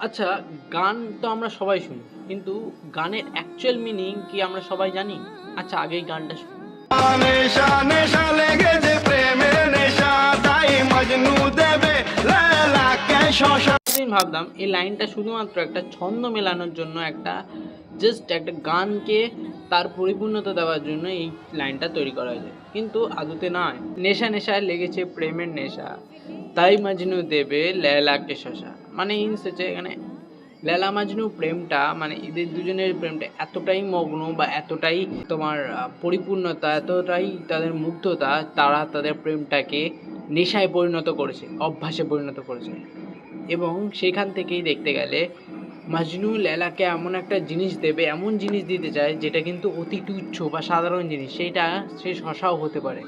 আচ্ছা, গান তো আমরা সবাই শুনি। কিন্তু গানের অ্যাকচুয়াল মিনিং কি আমরা সবাই জানি? আচ্ছা, আগে এই গানটা শুনি। নেশা নেশা লেগেছে প্রেমের নেশা, তাই মজনু দেবে লালাকে শশা। প্রতিদিন ভাবতাম এই লাইনটা শুধুমাত্র একটা ছন্দ মেলানোর জন্য, জাস্ট একটা গানকে তার পরিপূর্ণতা দেওয়ার জন্য এই লাইনটা তৈরি করা হয়েছে। কিন্তু আদতে নয়। নেশা নেশায় লেগেছে প্রেমের নেশা, তাই মজনু দেবে লেলাকে শশা। মানে ইনস হচ্ছে এখানে লেলা মাজনু প্রেমটা, মানে এদের দুজনের প্রেমটা এতটাই মগ্ন বা এতটাই তোমার পরিপূর্ণতা, এতটাই তাদের মুগ্ধতা, তারা তাদের প্রেমটাকে নেশায় পরিণত করেছে, অভ্যাসে পরিণত করেছে। এবং সেখান থেকেই দেখতে গেলে মাজনু লেলাকে এমন একটা জিনিস দেবে, এমন জিনিস দিতে চায় যেটা কিন্তু অতি তুচ্ছ বা সাধারণ জিনিস, সেইটা সে শশাও হতে পারে।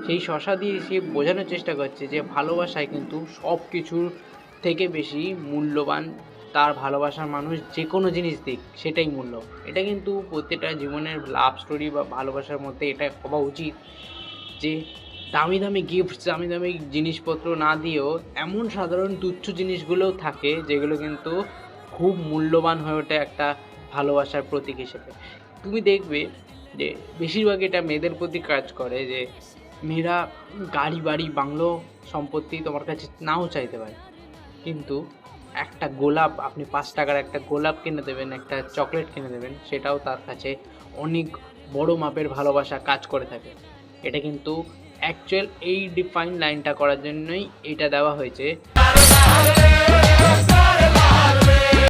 সেই শশা দিয়ে সে বোঝানোর চেষ্টা করছে যে ভালোবাসায় কিন্তু সব কিছুর থেকে বেশি মূল্যবান তার ভালোবাসার মানুষ যে কোনো জিনিস দিক সেটাই মূল্য। এটা কিন্তু প্রত্যেকটা জীবনের লাভ স্টোরি বা ভালোবাসার মধ্যে এটা হওয়া উচিত যে দামি দামি গিফটস, দামি দামি জিনিসপত্র না দিয়েও এমন সাধারণ তুচ্ছ জিনিসগুলোও থাকে যেগুলো কিন্তু খুব মূল্যবান হয়ে ওঠে একটা ভালোবাসার প্রতীক হিসেবে। তুমি দেখবে যে বেশিরভাগ এটা মেয়েদের প্রতি কাজ করে, যে মেয়েরা গাড়ি বাড়ি বাংলো সম্পত্তি তোমার কাছে নাও চাইতে পারে, কিন্তু একটা গোলাপ, আপনি ৫ টাকার একটা গোলাপ কিনে দেবেন, একটা চকলেট কিনে দেবেন, সেটাও তার কাছে অনেক বড় মাপের ভালোবাসা কাজ করে থাকে। এটা কিন্তু অ্যাকচুয়াল এই ডিফাইন লাইনটা করার জন্যই এটা দেওয়া হয়েছে।